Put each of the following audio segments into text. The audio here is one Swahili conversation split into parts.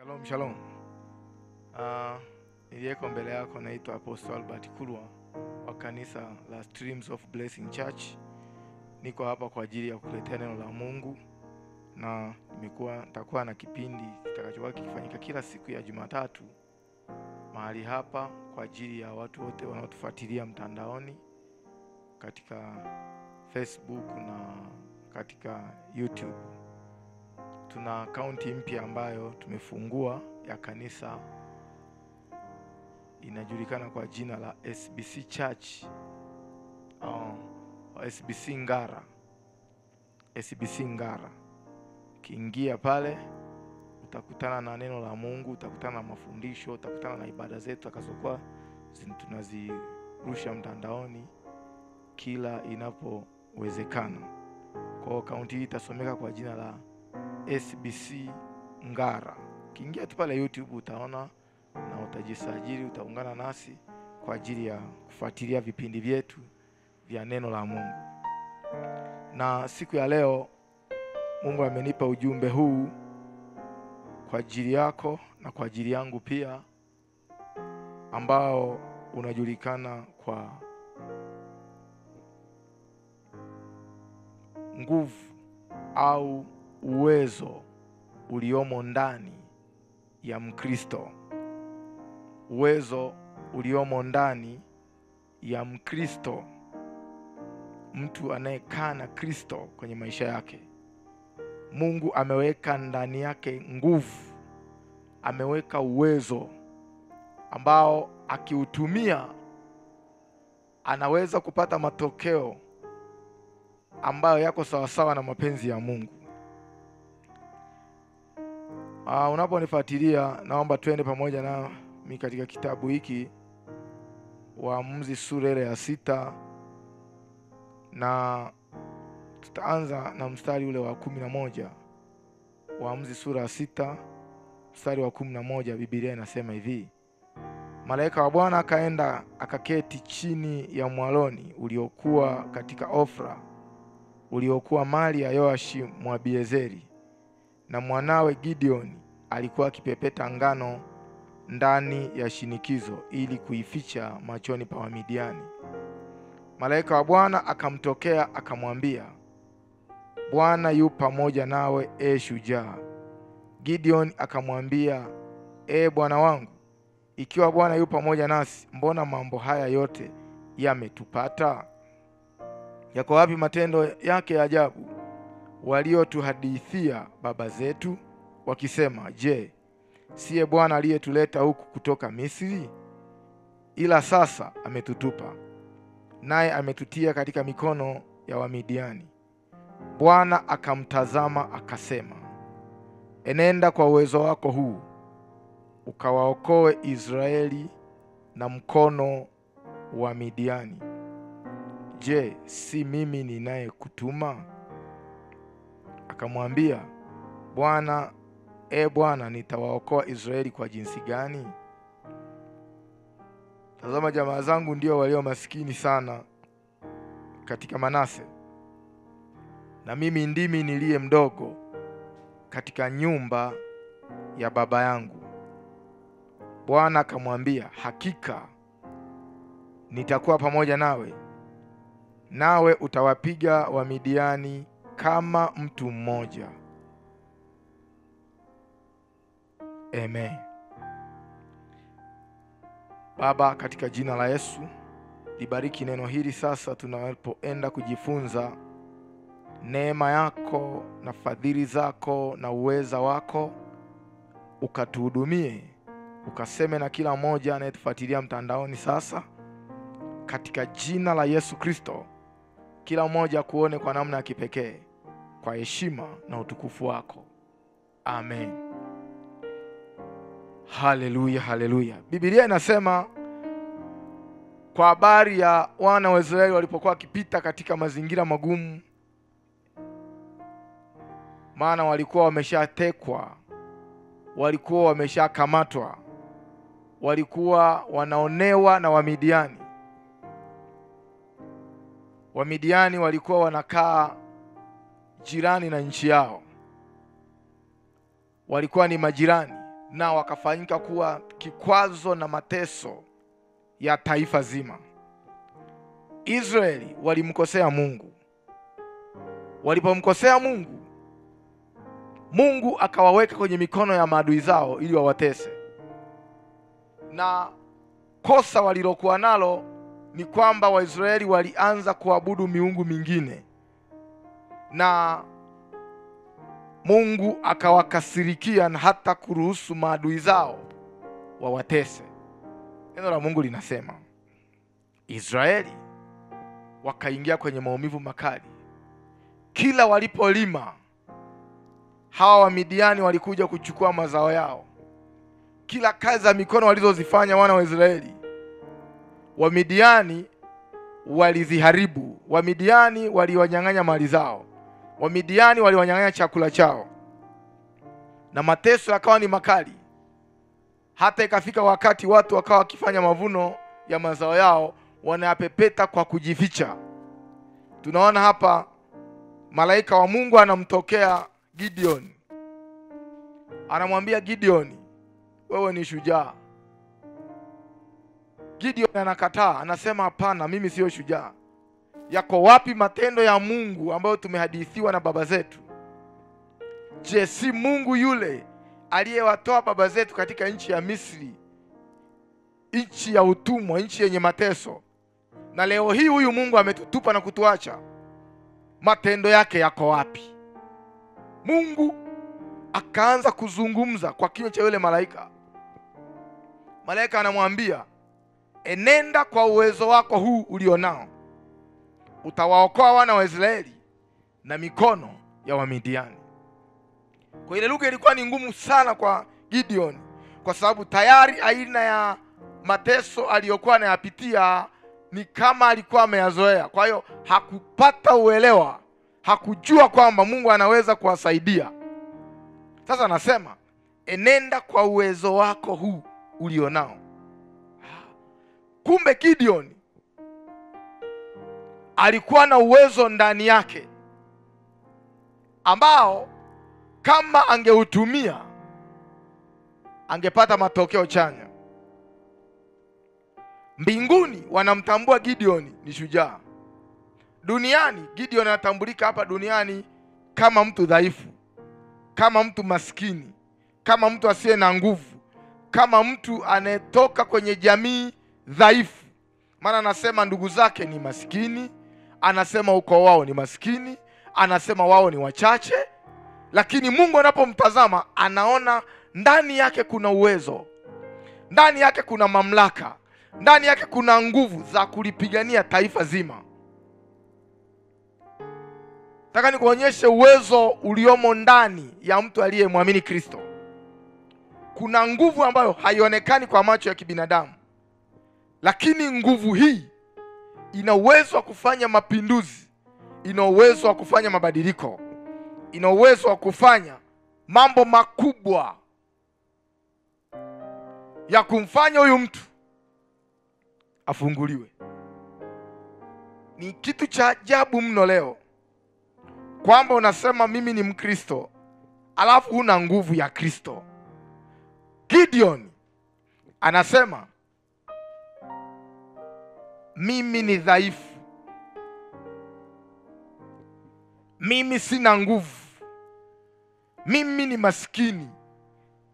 Shalom, shalom. Niliyeko mbele yako naitwa Apostle Albert Kulwa wa kanisa la Streams of Blessing Church. Niko hapa kwa ajili ya kukuletea neno la Mungu, na nitakuwa na kipindi kitakachokuwa kikifanyika kila siku ya Jumatatu mahali hapa kwa ajili ya watu wote wanaotufuatilia mtandaoni katika Facebook na katika YouTube. Tuna akaunti mpya ambayo tumefungua ya kanisa, inajulikana kwa jina la SBC Church SBC Ngara. SBC Ngara. Kiingia pale utakutana na neno la Mungu, utakutana na mafundisho, utakutana na ibada zetu akazokuwa tunazirusha mtandaoni kila inapowezekana. Kwa akaunti hii itasomeka kwa jina la SBC Ngara. Kiingia tu pale YouTube utaona na utajisajili, utaungana nasi kwa ajili ya kufuatilia vipindi vyetu vya neno la Mungu. Na siku ya leo Mungu amenipa ujumbe huu kwa ajili yako na kwa ajili yangu pia, ambao unajulikana kwa nguvu au uwezo uliomo ndani ya Mkristo. Uwezo uliomo ndani ya Mkristo, mtu anayekaa na Kristo kwenye maisha yake. Mungu ameweka ndani yake nguvu, ameweka uwezo ambao akiutumia anaweza kupata matokeo ambayo yako sawasawa na mapenzi ya Mungu. Unaponifuatilia, naomba twende pamoja nami katika kitabu hiki Waamuzi sura ya 6, na tutaanza na mstari ule wa 11. Waamuzi sura ya 6 mstari wa 11. Biblia inasema hivi: Malaika wa Bwana akaenda akaketi chini ya mwaloni uliokuwa katika Ofra, uliokuwa mali ya Yoashi Mwabiezeri, na mwanawe Gideoni alikuwa akipepeta ngano ndani ya shinikizo ili kuificha machoni pa Wamidiani. Malaika wa Bwana akamtokea akamwambia, Bwana yu pamoja nawe, shujaa. Gideoni akamwambia, Bwana wangu, ikiwa Bwana yu pamoja nasi, mbona mambo haya yote yametupata? Yako wapi matendo yake ya ajabu waliotuhadithia baba zetu wakisema, je, siye Bwana aliyetuleta huku kutoka Misri? Ila sasa ametutupa, naye ametutia katika mikono ya Wamidiani. Bwana akamtazama akasema, enenda kwa uwezo wako huu ukawaokoe Israeli na mkono wa Midiani. Je, si mimi ninayekutuma? Akamwambia, Bwana, Bwana, nitawaokoa Israeli kwa jinsi gani? Tazama, jamaa zangu ndio walio maskini sana katika Manase, na mimi ndimi niliye mdogo katika nyumba ya baba yangu. Bwana akamwambia, hakika nitakuwa pamoja nawe, nawe utawapiga Wamidiani kama mtu mmoja. Amen. Baba, katika jina la Yesu, libariki neno hili sasa tunapoenda kujifunza. Neema yako na fadhili zako na uweza wako ukatuhudumie, ukaseme na kila mmoja anayetufuatilia mtandaoni sasa, katika jina la Yesu Kristo. Kila mmoja kuone kwa namna ya kipekee, kwa heshima na utukufu wako. Amen. Haleluya, haleluya. Biblia inasema kwa habari ya wana wa Israeli walipokuwa wakipita katika mazingira magumu, maana walikuwa wameshatekwa, walikuwa wameshakamatwa, walikuwa wanaonewa na Wamidiani. Wamidiani walikuwa wanakaa jirani na nchi yao, walikuwa ni majirani. na wakafanyika kuwa kikwazo na mateso ya taifa zima. Israeli walimkosea Mungu. Walipomkosea Mungu, Mungu akawaweka kwenye mikono ya maadui zao ili wawatese. Na kosa walilokuwa nalo ni kwamba Waisraeli walianza kuabudu miungu mingine, na Mungu akawakasirikia na hata kuruhusu maadui zao wawatese. Neno la Mungu linasema Israeli wakaingia kwenye maumivu makali. Kila walipolima, hawa Wamidiani walikuja kuchukua mazao yao. Kila kazi za mikono walizozifanya wana wa Israeli, Wamidiani waliziharibu. Wamidiani waliwanyang'anya mali zao. Wamidiani waliwanyang'anya chakula chao, na mateso yakawa ni makali. Hata ikafika wakati watu wakawa wakifanya mavuno ya mazao yao wanayapepeta kwa kujificha. Tunaona hapa malaika wa Mungu anamtokea Gideon. Anamwambia Gideon, wewe ni shujaa. Gideon anakataa, anasema hapana, mimi sio shujaa. Yako wapi matendo ya Mungu ambayo tumehadithiwa na baba zetu? Je, si Mungu yule aliyewatoa baba zetu katika nchi ya Misri, nchi ya utumwa, nchi yenye mateso? Na leo hii huyu Mungu ametutupa na kutuacha. Matendo yake yako wapi? Mungu akaanza kuzungumza kwa kinywa cha yule malaika. Malaika anamwambia, enenda kwa uwezo wako huu ulionao, utawaokoa wana wa Israeli na mikono ya Wamidiani. Kwa ile lugha ilikuwa ni ngumu sana kwa Gideon, kwa sababu tayari aina ya mateso aliyokuwa anayapitia ni kama alikuwa ameyazoea. Kwa hiyo hakupata uelewa, hakujua kwamba Mungu anaweza kuwasaidia. Sasa anasema enenda kwa uwezo wako huu ulionao. Kumbe Gideon alikuwa na uwezo ndani yake ambao kama angeutumia angepata matokeo chanya. Mbinguni wanamtambua Gideon ni shujaa. Duniani Gideon anatambulika hapa duniani kama mtu dhaifu, kama mtu maskini, kama mtu asiye na nguvu, kama mtu anayetoka kwenye jamii dhaifu. Maana anasema ndugu zake ni maskini, anasema ukoo wao ni maskini, anasema wao ni wachache. Lakini Mungu anapomtazama anaona ndani yake kuna uwezo, ndani yake kuna mamlaka, ndani yake kuna nguvu za kulipigania taifa zima. Nataka nikuonyeshe uwezo uliomo ndani ya mtu aliyemwamini Kristo. Kuna nguvu ambayo haionekani kwa macho ya kibinadamu, lakini nguvu hii ina uwezo wa kufanya mapinduzi, ina uwezo wa kufanya mabadiliko, ina uwezo wa kufanya mambo makubwa ya kumfanya huyu mtu afunguliwe. Ni kitu cha ajabu mno leo kwamba unasema mimi ni Mkristo alafu huna nguvu ya Kristo. Gideon anasema mimi ni dhaifu, mimi sina nguvu, mimi ni maskini,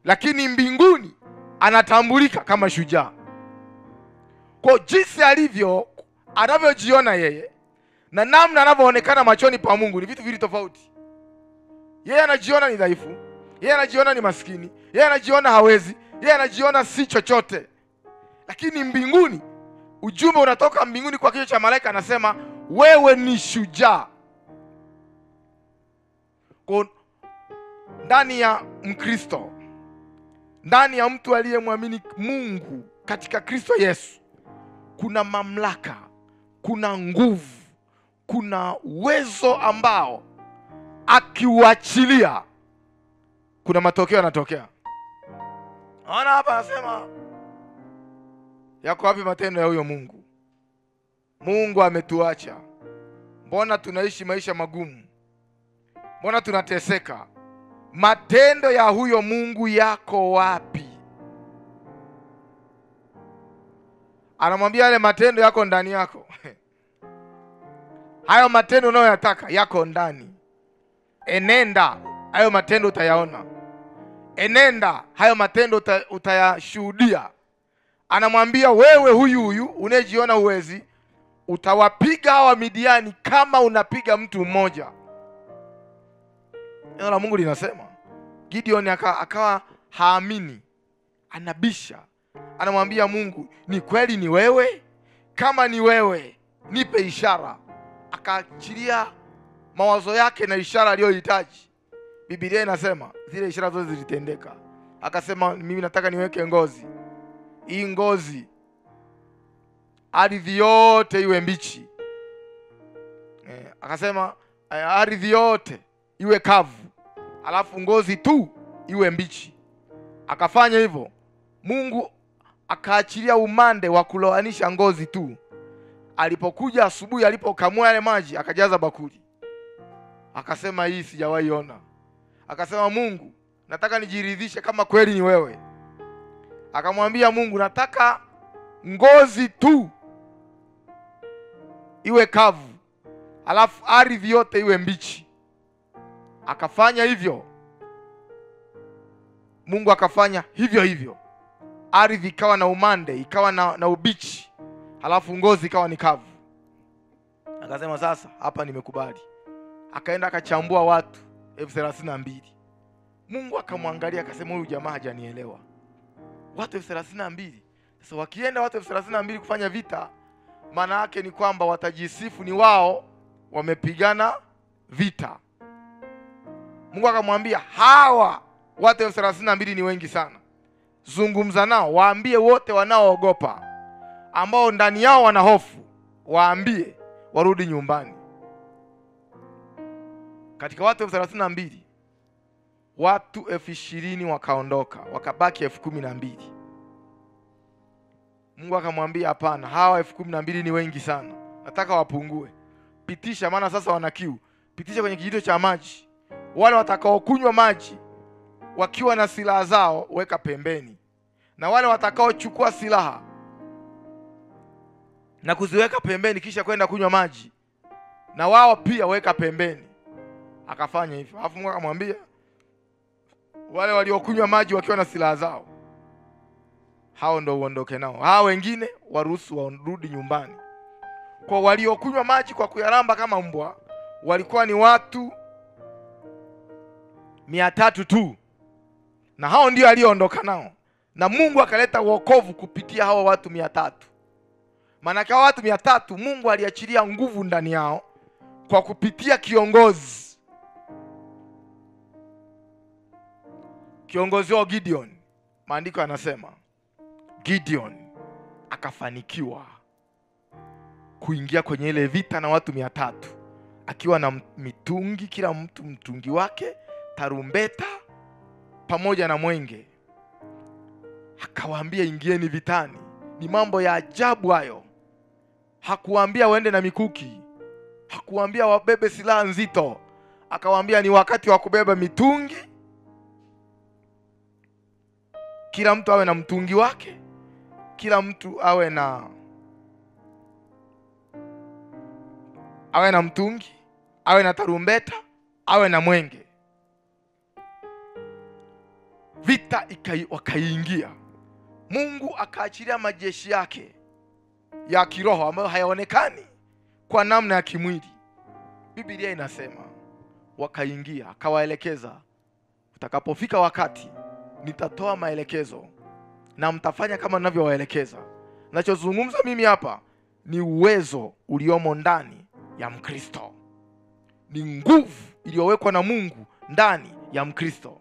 lakini mbinguni anatambulika kama shujaa. Kwa jinsi alivyo, anavyojiona yeye na namna anavyoonekana machoni pa Mungu ni vitu vili tofauti. Yeye anajiona ni dhaifu, yeye anajiona ni maskini, yeye anajiona hawezi, yeye anajiona si chochote. Lakini mbinguni, ujumbe unatoka mbinguni kwa kinywa cha malaika, anasema wewe ni shujaa. Kwa ndani ya Mkristo, ndani ya mtu aliyemwamini Mungu katika Kristo Yesu, kuna mamlaka, kuna nguvu, kuna uwezo ambao akiuachilia kuna matokeo yanatokea. Ona hapa anasema yako wapi matendo ya huyo Mungu? Mungu ametuacha. Mbona tunaishi maisha magumu? Mbona tunateseka? matendo ya huyo Mungu yako wapi? Anamwambia yale matendo yako ndani yako. Hayo matendo unayoyataka yako ndani. Enenda, hayo matendo utayaona. Enenda, hayo matendo utayashuhudia. Anamwambia wewe huyu unayejiona uwezi, utawapiga hawa Midiani kama unapiga mtu mmoja. Neno la Mungu linasema Gideon akawa haamini, anabisha. Anamwambia Mungu, ni kweli ni wewe? Kama ni wewe, nipe ishara. Akaachilia mawazo yake na ishara aliyohitaji. Biblia inasema zile ishara zote zilitendeka. Akasema mimi nataka niweke ngozi. Hii ngozi ardhi yote iwe mbichi. Akasema ardhi yote iwe kavu, alafu ngozi tu iwe mbichi. Akafanya hivyo. Mungu akaachilia umande wa kuloanisha ngozi tu. Alipokuja asubuhi, alipokamua yale maji, akajaza bakuli. Akasema hii sijawahi ona. Akasema Mungu, nataka nijiridhishe kama kweli ni wewe. Akamwambia Mungu, nataka ngozi tu iwe kavu, alafu ardhi yote iwe mbichi. Akafanya hivyo. Mungu akafanya hivyo hivyo. Ardhi ikawa na umande, ikawa na ubichi, halafu ngozi ikawa ni kavu. Akasema sasa hapa nimekubali. Akaenda akachambua watu 32,000. Mungu akamwangalia akasema huyu jamaa hajanielewa. Watu 32,000. Sasa wakienda watu 32,000 kufanya vita, maana yake ni kwamba watajisifu ni wao wamepigana vita. Mungu akamwambia hawa watu 32,000 ni wengi sana. Zungumza nao, waambie wote wanaoogopa, ambao ndani yao wana hofu, waambie warudi nyumbani. Katika watu 32,000, watu 20,000 wakaondoka, wakabaki 12,000. Mungu akamwambia hapana, hawa 12,000 ni wengi sana, nataka wapungue. Pitisha, maana sasa wana kiu. Pitisha kwenye kijito cha maji. Wale watakaokunywa maji wakiwa na silaha zao weka pembeni, na wale watakaochukua silaha na kuziweka pembeni kisha kwenda kunywa maji, na wao pia weka pembeni. Akafanya hivyo. Alafu Mungu akamwambia wale waliokunywa maji wakiwa na silaha zao, hao ndio uondoke nao, hao wengine waruhusu warudi nyumbani. Kwa waliokunywa maji kwa kuyaramba kama mbwa walikuwa ni watu 300 tu, na hao ndio alioondoka nao. Na Mungu akaleta wokovu kupitia hao watu 300. Maana kwa watu 300 Mungu aliachilia nguvu ndani yao kwa kupitia kiongozi wao Gideon. Maandiko yanasema Gideon akafanikiwa kuingia kwenye ile vita na watu 300 akiwa na mitungi, kila mtu mtungi wake, tarumbeta pamoja na mwenge. Akawaambia ingieni vitani. Ni mambo ya ajabu hayo. Hakuwaambia waende na mikuki, hakuwaambia wabebe silaha nzito. Akawaambia ni wakati wa kubeba mitungi, kila mtu awe na mtungi wake, kila mtu awe na mtungi, awe na tarumbeta, awe na mwenge. Vita wakaingia. Mungu akaachilia majeshi yake ya kiroho ambayo hayaonekani kwa namna ya kimwili. Biblia inasema wakaingia, akawaelekeza, utakapofika wakati nitatoa maelekezo na mtafanya kama ninavyowaelekeza. Ninachozungumza mimi hapa ni uwezo uliomo ndani ya Mkristo. Ni nguvu iliyowekwa na Mungu ndani ya Mkristo.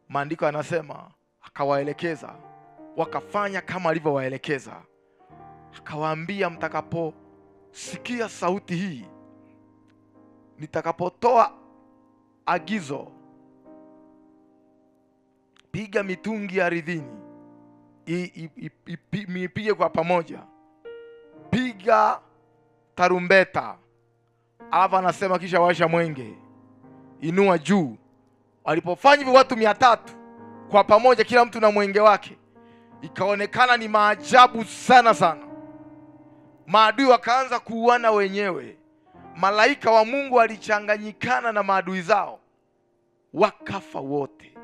Maandiko yanasema akawaelekeza, wakafanya kama alivyowaelekeza. Akawaambia mtakaposikia sauti hii, nitakapotoa agizo, piga mitungi ardhini, ipige kwa pamoja, piga tarumbeta. Alafu anasema kisha washa mwenge, inua juu, Walipofanya hivyo watu 300 kwa pamoja, kila mtu na mwenge wake, ikaonekana ni maajabu sana sana. Maadui wakaanza kuuana wenyewe. Malaika wa Mungu walichanganyikana na maadui zao, wakafa wote,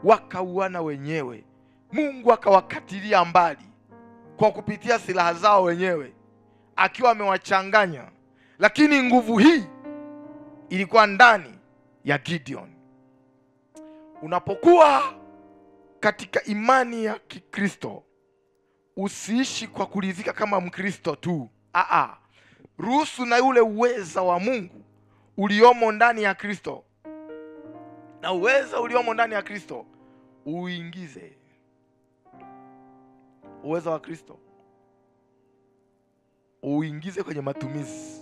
wakauana wenyewe. Mungu akawakatilia mbali kwa kupitia silaha zao wenyewe, akiwa amewachanganya. Lakini nguvu hii ilikuwa ndani ya Gideon. Unapokuwa katika imani ya Kikristo, usiishi kwa kuridhika kama Mkristo tu. Ruhusu na ule uweza wa Mungu uliomo ndani ya Kristo, na uweza uliomo ndani ya Kristo uingize. Uweza wa Kristo uingize kwenye matumizi.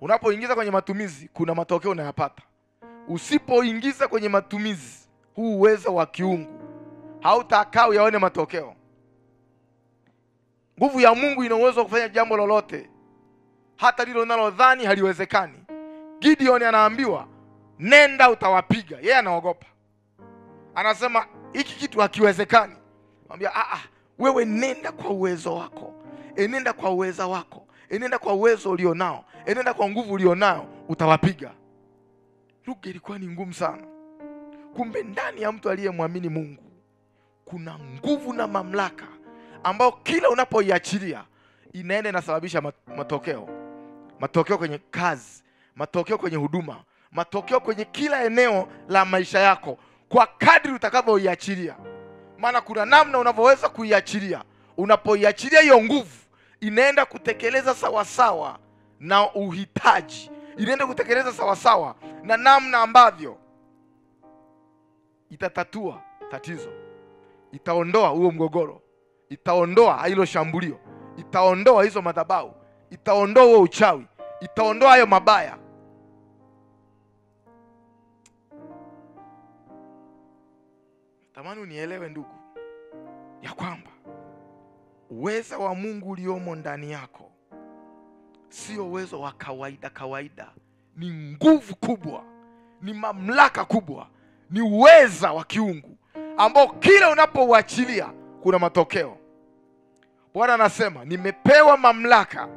Unapoingiza kwenye matumizi, kuna matokeo unayapata. Usipoingiza kwenye matumizi huu uwezo wa kiungu, hautakaa uyaone matokeo. Nguvu ya Mungu ina uwezo wa kufanya jambo lolote, hata lilo unalodhani haliwezekani. Gideon anaambiwa nenda, utawapiga. Yeye anaogopa, anasema hiki kitu hakiwezekani. Anambia wewe nenda kwa uwezo wako, enenda kwa uwezo wako, enenda kwa uwezo ulionao, enenda kwa nguvu ulionao, utawapiga. Lugha ilikuwa ni ngumu sana. Kumbe ndani ya mtu aliyemwamini Mungu kuna nguvu na mamlaka ambao kila unapoiachilia inaenda inasababisha matokeo. Matokeo kwenye kazi, matokeo kwenye huduma, matokeo kwenye kila eneo la maisha yako, kwa kadri utakavyoiachilia. Maana kuna namna unavyoweza kuiachilia. Unapoiachilia hiyo nguvu, inaenda kutekeleza sawasawa na uhitaji, inaenda kutekeleza sawasawa na namna ambavyo itatatua tatizo, itaondoa huo mgogoro, itaondoa hilo shambulio, itaondoa hizo madhabahu, itaondoa huo uchawi, itaondoa hayo mabaya. Tamani unielewe ndugu, ya kwamba uweza wa Mungu uliomo ndani yako sio uwezo wa kawaida. Ni nguvu kubwa, ni mamlaka kubwa, ni uweza wa kiungu ambao kila unapouachilia kuna matokeo. Bwana anasema nimepewa mamlaka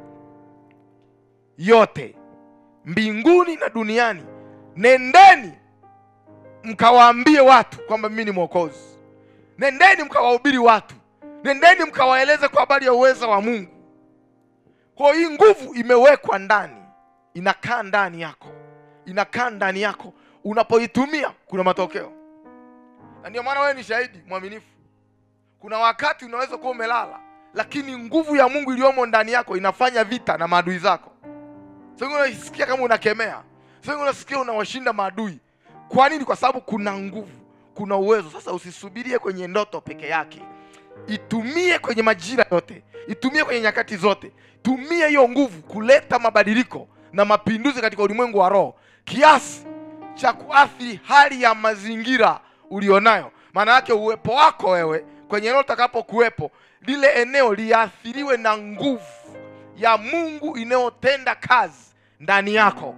yote mbinguni na duniani. Nendeni mkawaambie watu kwamba mimi ni Mwokozi. Nendeni mkawahubiri watu. Nendeni mkawaeleze kwa habari ya uweza wa Mungu. Kwa hii nguvu imewekwa ndani, inakaa ndani yako, inakaa ndani yako. Unapoitumia kuna matokeo. Na ndio maana wewe ni shahidi mwaminifu. Kuna wakati unaweza kuwa umelala, lakini nguvu ya Mungu iliyomo ndani yako inafanya vita na maadui zako. Sasa unasikia kama unakemea, sasa unasikia unawashinda maadui. Kwa nini? Kwa sababu kuna nguvu, kuna uwezo. Sasa usisubirie kwenye ndoto peke yake, itumie kwenye majira yote, itumie kwenye nyakati zote. Tumia hiyo nguvu kuleta mabadiliko na mapinduzi katika ulimwengu wa roho, kiasi cha kuathiri hali ya mazingira ulionayo. Maana yake uwepo wako wewe kwenye eneo utakapokuwepo, lile eneo liathiriwe na nguvu ya Mungu inayotenda kazi ndani yako.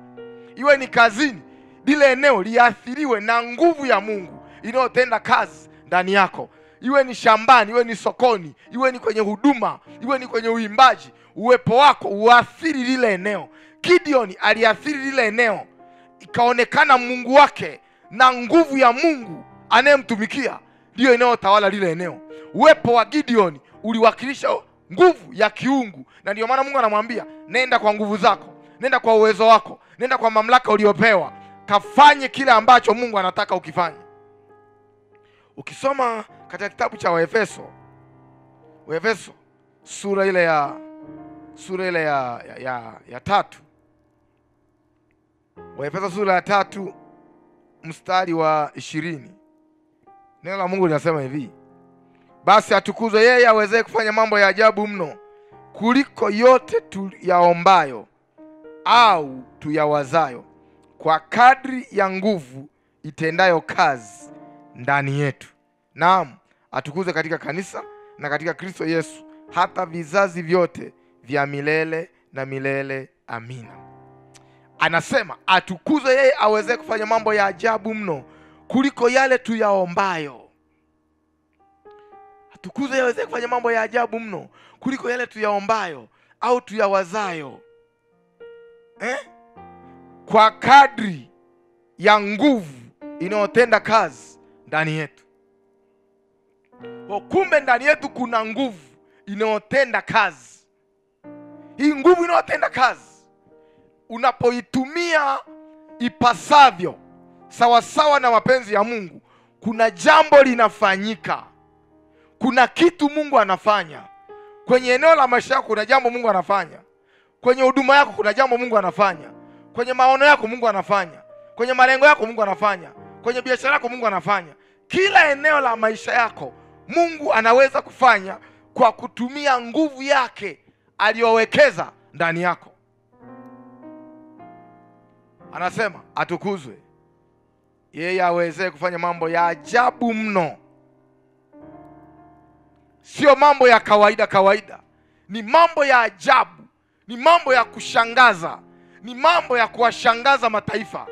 Iwe ni kazini, lile eneo liathiriwe na nguvu ya Mungu inayotenda kazi ndani yako. Iwe ni shambani, iwe ni sokoni, iwe ni kwenye huduma, iwe ni kwenye uimbaji, uwepo wako uathiri lile eneo. Gideon aliathiri lile eneo, ikaonekana Mungu wake na nguvu ya Mungu anayemtumikia ndio inayotawala lile eneo. Uwepo wa Gideon uliwakilisha nguvu ya kiungu, na ndio maana Mungu anamwambia nenda kwa nguvu zako, nenda kwa uwezo wako, nenda kwa mamlaka uliopewa, kafanye kile ambacho Mungu anataka ukifanye. Ukisoma katika kitabu cha Waefeso sura ile ya 3, Waefeso sura ya 3 mstari wa 20, neno la Mungu linasema hivi: basi atukuzwe yeye aweze kufanya mambo ya ajabu mno kuliko yote tuyaombayo au tuyawazayo, kwa kadri ya nguvu itendayo kazi ndani yetu. Naam, atukuzwe katika kanisa na katika Kristo Yesu hata vizazi vyote vya milele na milele. Amina. Anasema atukuzwe yeye aweze kufanya mambo ya ajabu mno kuliko yale tuyaombayo. Atukuzwe yaweze kufanya mambo ya ajabu mno kuliko yale tuyaombayo au tuyawazayo, kwa kadri ya nguvu inayotenda kazi ndani yetu. Kumbe ndani yetu kuna nguvu inayotenda kazi. Hii nguvu inayotenda kazi, unapoitumia ipasavyo sawasawa na mapenzi ya Mungu, kuna jambo linafanyika. Kuna kitu Mungu anafanya kwenye eneo la maisha yako. Kuna jambo Mungu anafanya kwenye huduma yako. Kuna jambo Mungu anafanya kwenye maono yako. Mungu anafanya kwenye malengo yako. Mungu anafanya kwenye biashara yako. Mungu anafanya kila eneo la maisha yako. Mungu anaweza kufanya kwa kutumia nguvu yake aliyowekeza ndani yako. Anasema atukuzwe yeye aweze kufanya mambo ya ajabu mno. Sio mambo ya kawaida kawaida, ni mambo ya ajabu, ni mambo ya kushangaza, ni mambo ya kuwashangaza mataifa,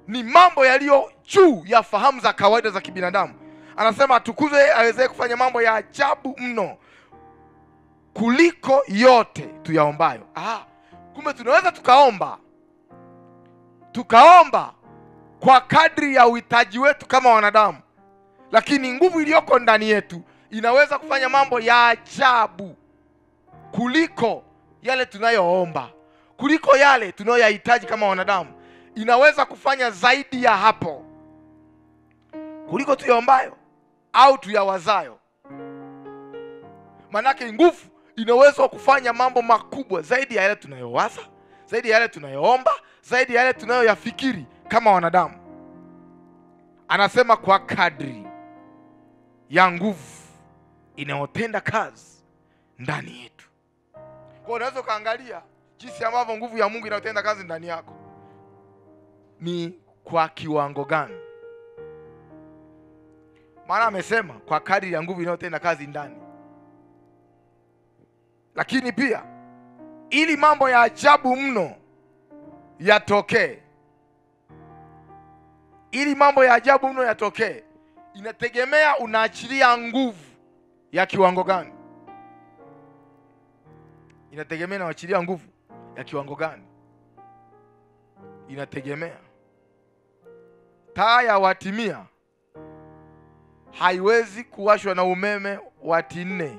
ni mambo yaliyo juu ya fahamu za kawaida za kibinadamu. Anasema atukuzwe aweze kufanya mambo ya ajabu mno kuliko yote tuyaombayo. Kumbe tunaweza tukaomba kwa kadri ya uhitaji wetu kama wanadamu, lakini nguvu iliyoko ndani yetu inaweza kufanya mambo ya ajabu kuliko yale tunayoomba, kuliko yale tunayoyahitaji kama wanadamu. Inaweza kufanya zaidi ya hapo kuliko tuyaombayo au tuyawazayo. Manake nguvu inaweza kufanya mambo makubwa zaidi ya yale tunayowaza, zaidi ya yale tunayoomba, zaidi ya yale tunayoyafikiri kama wanadamu. Anasema kwa kadri ya nguvu inayotenda kazi ndani yetu. Kwa unaweza kaangalia jinsi ambavyo nguvu ya Mungu inayotenda kazi ndani yako ni kwa kiwango gani. Maana amesema kwa kadri ya nguvu inayotenda kazi ndani. Lakini pia ili mambo ya ajabu mno yatokee, ili mambo ya ajabu mno yatokee, inategemea unaachilia nguvu ya kiwango gani. Inategemea unaachilia nguvu ya kiwango gani. Inategemea. Taa ya watimia haiwezi kuwashwa na umeme wati 4.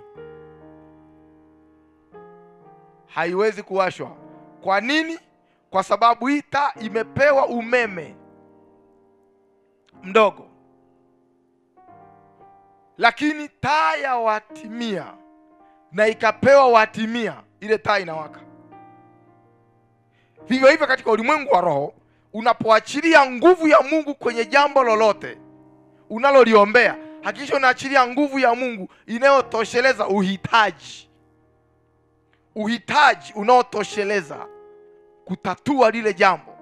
Haiwezi kuwashwa. Kwa nini? Kwa sababu hii taa imepewa umeme mdogo. Lakini taa ya watimia na ikapewa watimia, ile taa inawaka. Vivyo hivyo katika ulimwengu wa roho, unapoachilia nguvu ya Mungu kwenye jambo lolote unaloliombea, hakikisha unaachilia nguvu ya Mungu inayotosheleza uhitaji unaotosheleza kutatua lile jambo,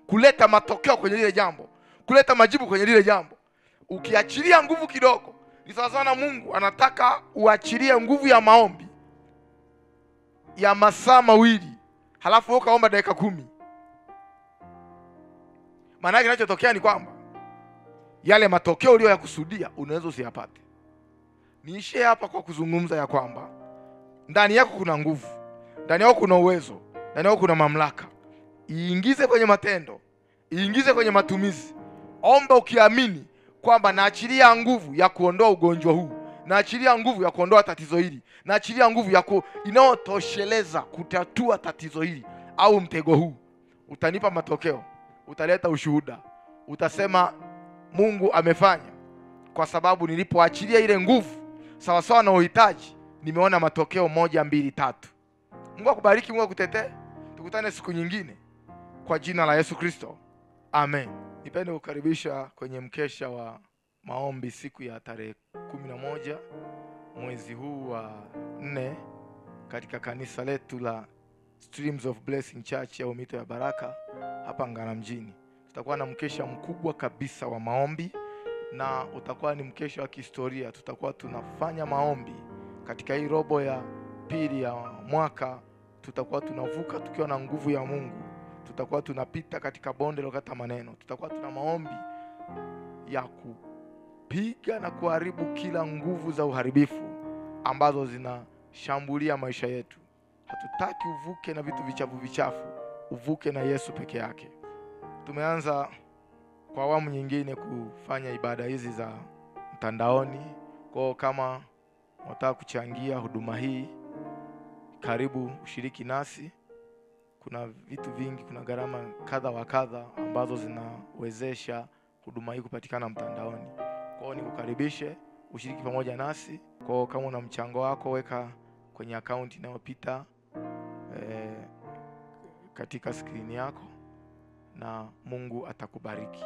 kuleta matokeo kwenye lile jambo, kuleta majibu kwenye lile jambo. Ukiachilia nguvu kidogo, ni sawa sana Mungu anataka uachilie nguvu ya maombi ya masaa 2, halafu ukaomba dakika 10. Maana yake kinachotokea ni kwamba yale matokeo uliyoyakusudia unaweza usiyapate. Niishie hapa kwa kuzungumza ya kwamba ndani yako kuna nguvu, ndani yako kuna uwezo, ndani yako kuna mamlaka. Iingize kwenye matendo, iingize kwenye matumizi. Omba ukiamini kwamba naachilia nguvu ya kuondoa ugonjwa huu, naachilia nguvu ya kuondoa tatizo hili, naachilia nguvu inayotosheleza kutatua tatizo hili au mtego huu. Utanipa matokeo, utaleta ushuhuda, utasema Mungu amefanya, kwa sababu nilipoachilia ile nguvu sawa sawa na uhitaji, nimeona matokeo 1, 2, 3. Mungu akubariki, Mungu akutetee. Tukutane siku nyingine kwa jina la Yesu Kristo. Amen. Nipende kukaribisha kwenye mkesha wa maombi siku ya tarehe 11 mwezi huu wa 4 katika kanisa letu la Streams of Blessing Church au Mito ya Baraka hapa Ngara mjini. Tutakuwa na mkesha mkubwa kabisa wa maombi, na utakuwa ni mkesha wa kihistoria. Tutakuwa tunafanya maombi katika hii robo ya pili ya mwaka. Tutakuwa tunavuka tukiwa na nguvu ya Mungu. Tutakuwa tunapita katika bonde lokata maneno. Tutakuwa tuna maombi ya kupiga na kuharibu kila nguvu za uharibifu ambazo zinashambulia maisha yetu. Hatutaki uvuke na vitu vichafu, uvuke na Yesu peke yake. Tumeanza kwa awamu nyingine kufanya ibada hizi za mtandaoni. Kwa kama unataka kuchangia huduma hii, karibu ushiriki nasi. Kuna vitu vingi, kuna gharama kadha wa kadha ambazo zinawezesha huduma hii kupatikana mtandaoni. Kwa hiyo nikukaribishe ushiriki pamoja nasi. Kwa kama una mchango wako, weka kwenye akaunti inayopita katika skrini yako, na Mungu atakubariki.